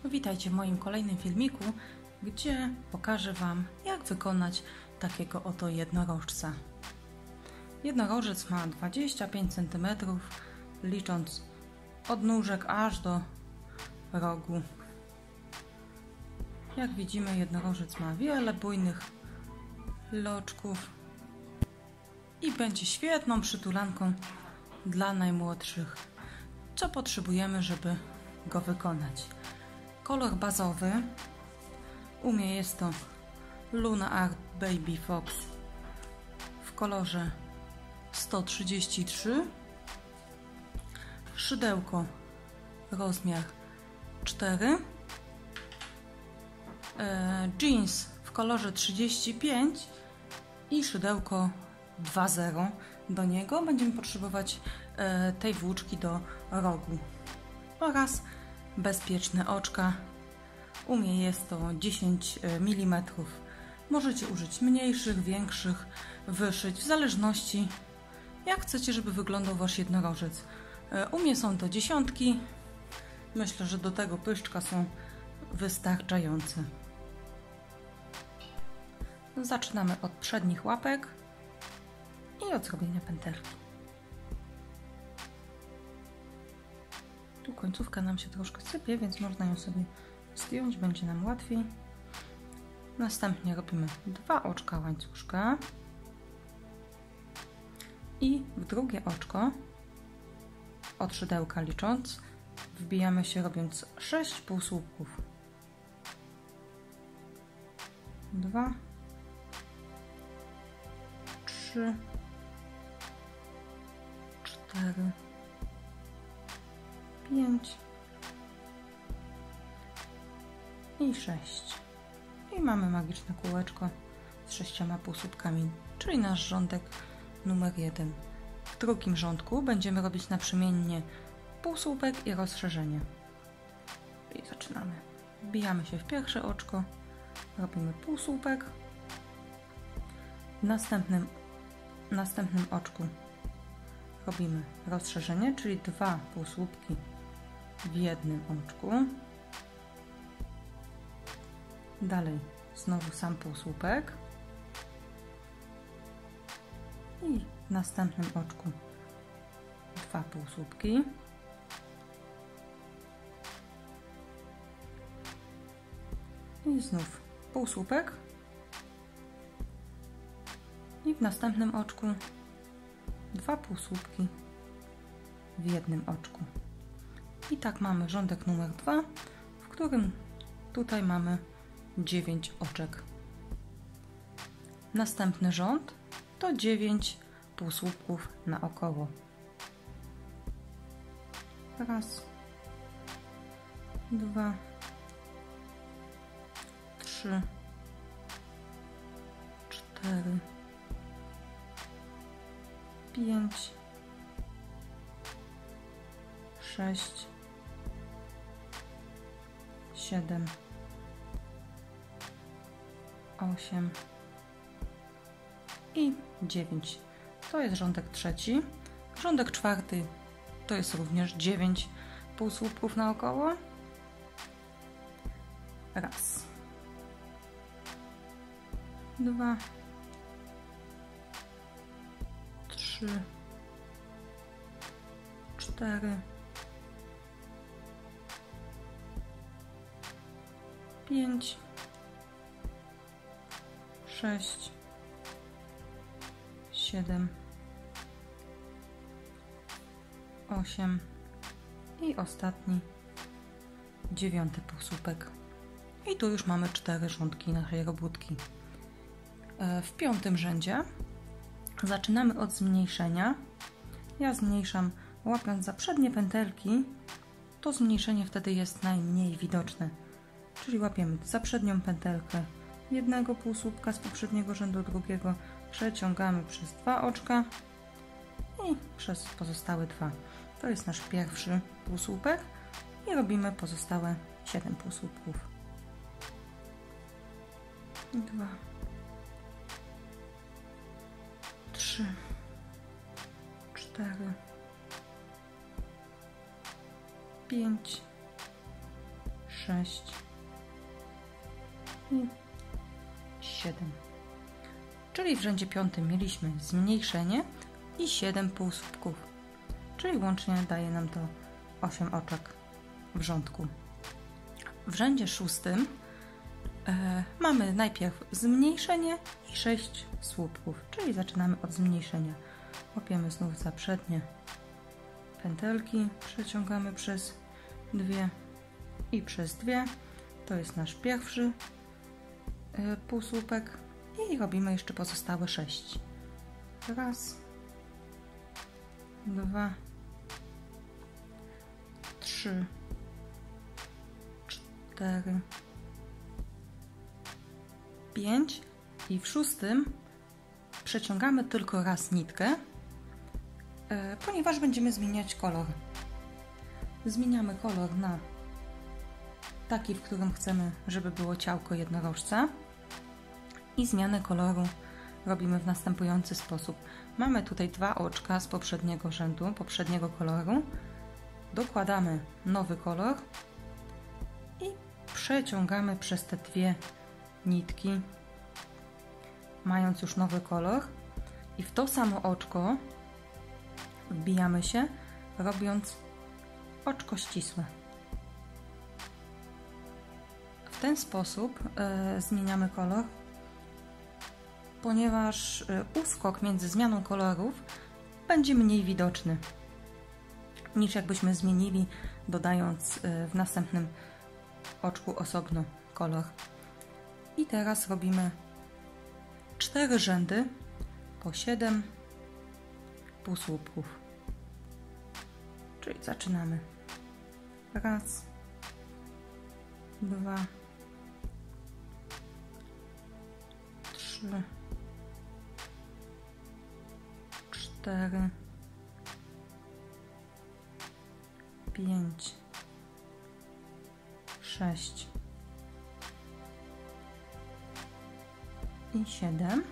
Witajcie w moim kolejnym filmiku, gdzie pokażę Wam, jak wykonać takiego oto jednorożca. Jednorożec ma 25 cm, licząc od nóżek aż do rogu. Jak widzimy, jednorożec ma wiele bujnych loczków i będzie świetną przytulanką dla najmłodszych. Co potrzebujemy, żeby go wykonać? Kolor bazowy u mnie jest to Luna Art Baby Fox w kolorze 133, szydełko rozmiar 4, jeans w kolorze 35 i szydełko 2.0. Do niego będziemy potrzebować tej włóczki do rogu oraz bezpieczne oczka. U mnie jest to 10 mm. Możecie użyć mniejszych, większych, wyszyć, w zależności jak chcecie, żeby wyglądał Wasz jednorożec. U mnie są to dziesiątki. Myślę, że do tego pyszczka są wystarczające. Zaczynamy od przednich łapek i od zrobienia pętelki. Tu końcówka nam się troszkę sypie, więc można ją sobie zdjąć, będzie nam łatwiej. Następnie robimy 2 oczka łańcuszka i w drugie oczko, od szydełka licząc, wbijamy się, robiąc 6 półsłupków. 2, 3, 4, 5 i 6. I mamy magiczne kółeczko z 6 półsłupkami, czyli nasz rządek numer 1. W drugim rządku będziemy robić naprzemiennie półsłupek i rozszerzenie. I zaczynamy. Wbijamy się w pierwsze oczko, robimy półsłupek. W następnym oczku robimy rozszerzenie, czyli 2 półsłupki w jednym oczku. Dalej znowu sam półsłupek i w następnym oczku 2 półsłupki. I znów półsłupek i w następnym oczku 2 półsłupki w jednym oczku. I tak mamy rządek numer 2, w którym tutaj mamy 9 oczek. Następny rząd to 9 półsłupków naokoło. Raz, 2, 3, 4, 5, 6, 7, 8 i 9. To jest rządek trzeci. Rządek czwarty to jest również 9 półsłupków naokoło. Raz, 2, 3, 4, 5, 6, 7, 8 i ostatni 9 półsłupek. I tu już mamy 4 rządki naszej robótki. W 5. rzędzie zaczynamy od zmniejszenia. Ja zmniejszam łapiąc za przednie pętelki. To zmniejszenie wtedy jest najmniej widoczne. Czyli łapiemy za przednią pętelkę jednego półsłupka z poprzedniego rzędu drugiego, przeciągamy przez 2 oczka i przez pozostałe 2. To jest nasz pierwszy półsłupek i robimy pozostałe 7 półsłupków. 2, 3, 4, 5, 6, 6 i 7. Czyli w rzędzie 5 mieliśmy zmniejszenie i 7 półsłupków, czyli łącznie daje nam to 8 oczek w rządku. W rzędzie 6 mamy najpierw zmniejszenie i 6 słupków, czyli zaczynamy od zmniejszenia. Łapiemy znów za przednie pętelki, przeciągamy przez 2 i przez 2. To jest nasz pierwszy półsłupek i robimy jeszcze pozostałe 6. Raz, 2, 3, 4, 5 i w 6 przeciągamy tylko raz nitkę, ponieważ będziemy zmieniać kolor. Zmieniamy kolor na taki, w którym chcemy, żeby było ciałko jednorożca i zmianę koloru robimy w następujący sposób. Mamy tutaj 2 oczka z poprzedniego rzędu, poprzedniego koloru. Dokładamy nowy kolor i przeciągamy przez te 2 nitki, mając już nowy kolor, i w to samo oczko wbijamy się, robiąc oczko ścisłe. W ten sposób zmieniamy kolor, ponieważ uskok między zmianą kolorów będzie mniej widoczny niż jakbyśmy zmienili, dodając w następnym oczku osobno kolor. I teraz robimy 4 rzędy po 7 półsłupków. Czyli zaczynamy. Raz, 2, 3, 4, 5, 6 i 7.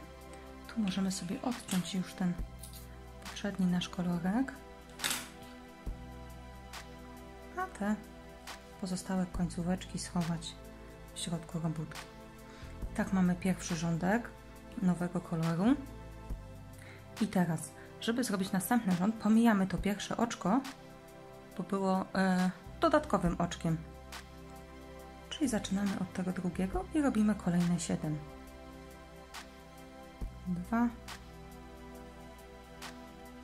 Tu możemy sobie odciąć już ten poprzedni nasz kolorek, a te pozostałe końcóweczki schować w środku robótki. Tak mamy pierwszy rządek nowego koloru. I teraz, żeby zrobić następny rząd, pomijamy to pierwsze oczko, bo było dodatkowym oczkiem. Czyli zaczynamy od tego drugiego i robimy kolejne 7. 2,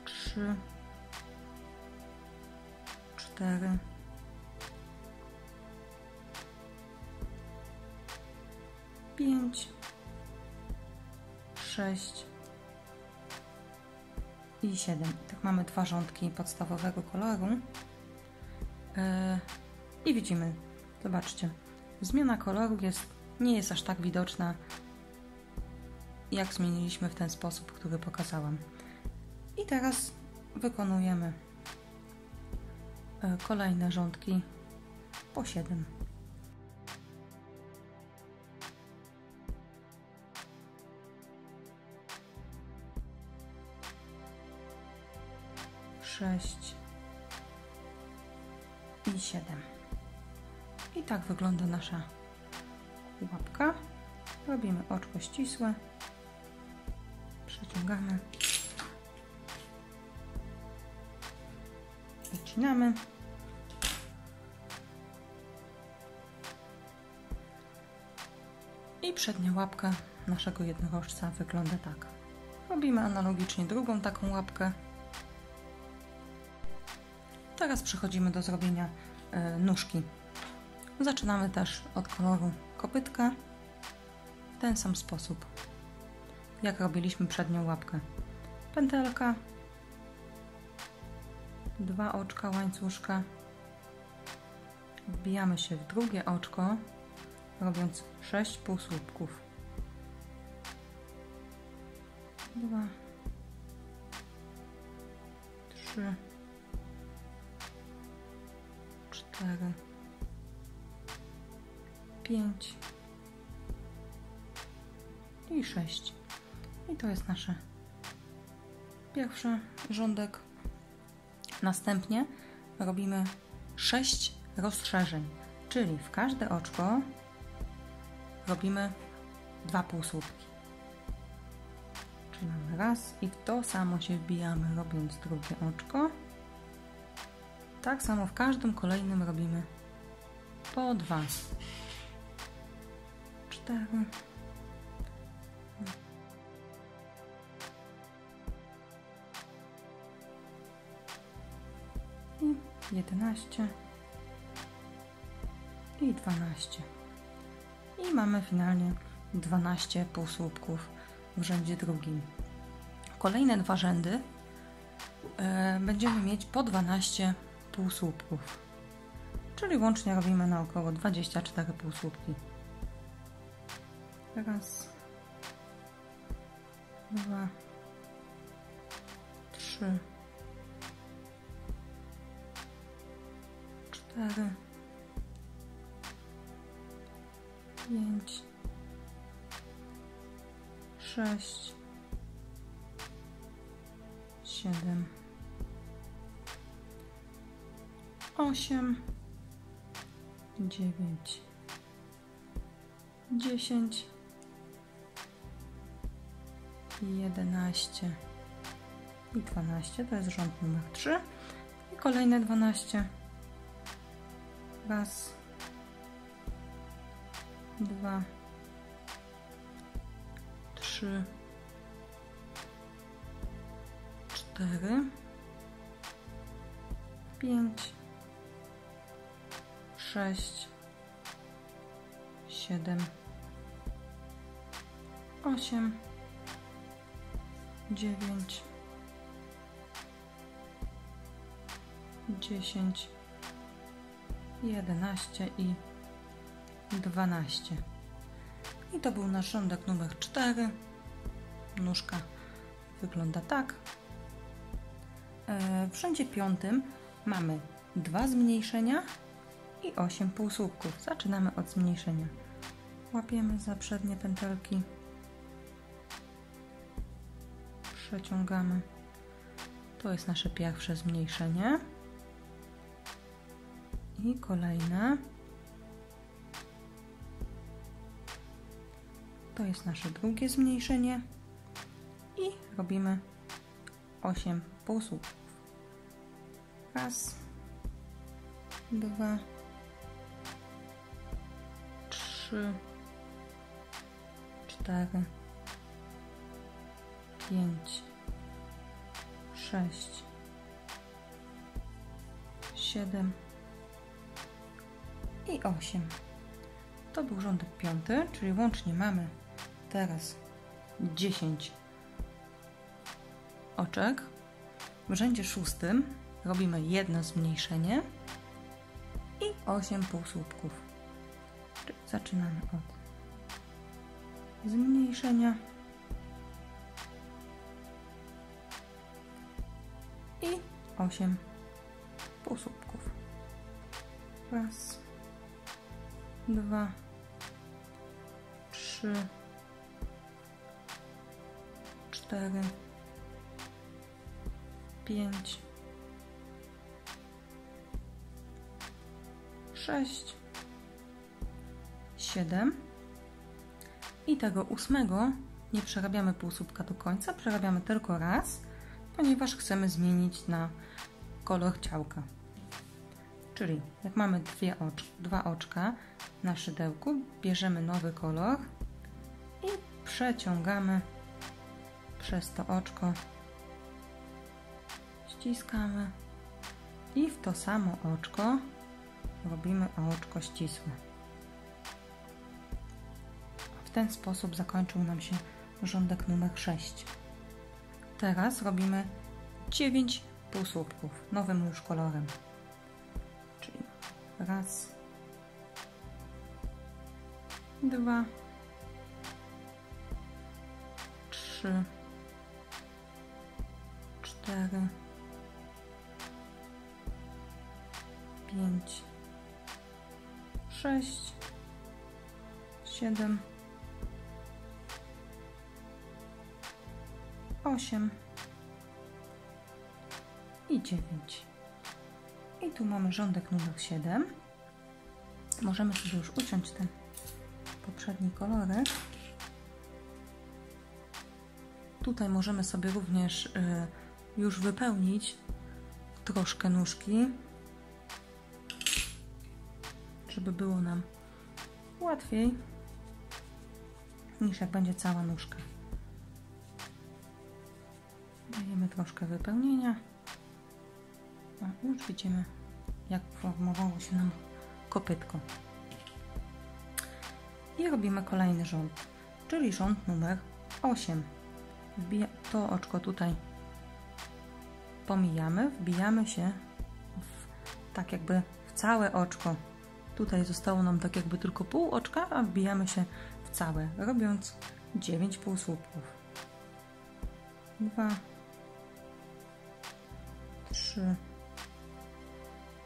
3, 4, 5, 6 i 7. Tak mamy 2 rządki podstawowego koloru. I widzimy, zobaczcie, zmiana koloru nie jest aż tak widoczna, jak zmieniliśmy w ten sposób, który pokazałam. I teraz wykonujemy kolejne rządki po 7. I 7. I tak wygląda nasza łapka. Robimy oczko ścisłe, przeciągamy, wycinamy i przednia łapka naszego jednorożca wygląda tak. Robimy analogicznie drugą taką łapkę. Teraz przechodzimy do zrobienia nóżki. Zaczynamy też od koloru kopytka w ten sam sposób, jak robiliśmy przednią łapkę. Pętelka, 2 oczka łańcuszka, wbijamy się w drugie oczko, robiąc 6 półsłupków. 2, 3, 4, 5 i 6. I to jest nasz pierwszy rządek. Następnie robimy 6 rozszerzeń. Czyli w każde oczko robimy 2 półsłupki. Czyli mamy raz i w to samo się wbijamy, robiąc drugie oczko. Tak samo w każdym kolejnym robimy po 2. 4. I 11. I 12. I mamy finalnie 12 półsłupków w rzędzie drugim. Kolejne 2 rzędy będziemy mieć po 12 półsłupków, czyli łącznie robimy na około 24 półsłupki. Raz, 2, 3, 4, 5, 6, 7, 8, 9, 10, 11 i 12. To jest rząd numer 3. I kolejne 12. Raz, 2, 3, 4, 5, 6, 7, 8, 9, 10, 11 i 12. I to był nasz rządek numer 4. Nóżka wygląda tak. W rzędzie 5 mamy 2 zmniejszenia i 8 półsłupków. Zaczynamy od zmniejszenia. Łapiemy za przednie pętelki, przeciągamy. To jest nasze pierwsze zmniejszenie i kolejne. To jest nasze drugie zmniejszenie i robimy 8 półsłupków. Raz, 2, 3, 4, 5, 6, 7 i 8. To był rządek 5, czyli łącznie mamy teraz 10 oczek. W rzędzie 6 robimy jedno zmniejszenie i 8 półsłupków. Czyli zaczynamy od zmniejszenia i 8 półsłupków. Raz, 2, 3, 4, 5, 6, 7 i tego 8 nie przerabiamy półsłupka do końca, przerabiamy tylko raz, ponieważ chcemy zmienić na kolor ciałka. Czyli jak mamy 2 oczka na szydełku, bierzemy nowy kolor i przeciągamy przez to oczko, ściskamy i w to samo oczko robimy oczko ścisłe. W ten sposób zakończył nam się rządek numer 6. Teraz robimy 9 półsłupków nowym już kolorem. Czyli raz, 2, 3, 4, 5, 6, 7, 8 i 9. I tu mamy rządek numer 7. możemy sobie już uciąć ten poprzedni kolorek. Tutaj możemy sobie również już wypełnić troszkę nóżki, żeby było nam łatwiej niż jak będzie cała nóżka. Dajemy troszkę wypełnienia. Już widzimy, jak formowało się nam kopytko. I robimy kolejny rząd, czyli rząd numer 8. To oczko tutaj pomijamy, wbijamy się tak jakby w całe oczko. Tutaj zostało nam tak jakby tylko pół oczka, a wbijamy się w całe, robiąc 9 półsłupków. 2, 3,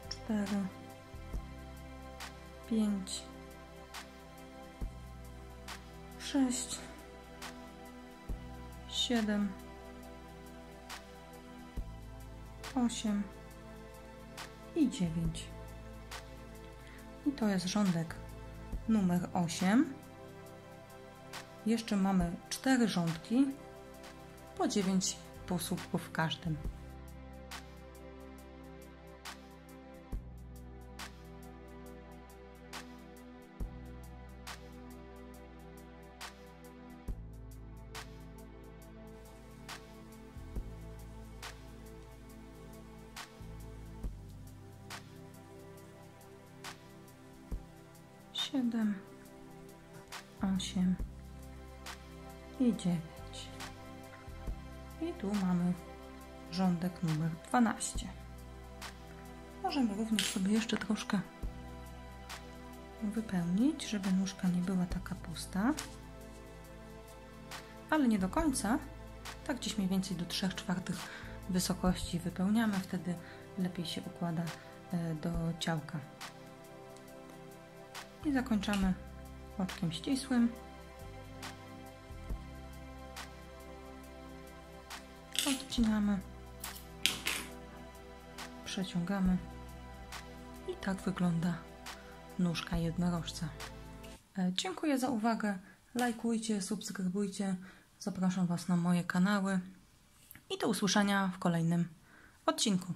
4, 5, 6, 7, 8 i 9. I to jest rządek numer 8. Jeszcze mamy 4 rządki po 9 półsłupków w każdym. Siedem, 8 i 9. I tu mamy rządek numer 12. Możemy również sobie jeszcze troszkę wypełnić, żeby nóżka nie była taka pusta. Ale nie do końca. Tak gdzieś mniej więcej do 3/4 wysokości wypełniamy. Wtedy lepiej się układa do ciałka. I zakończamy oczkiem ścisłym. Odcinamy, przeciągamy i tak wygląda nóżka jednorożca. Dziękuję za uwagę. Lajkujcie, subskrybujcie. Zapraszam Was na moje kanały i do usłyszenia w kolejnym odcinku.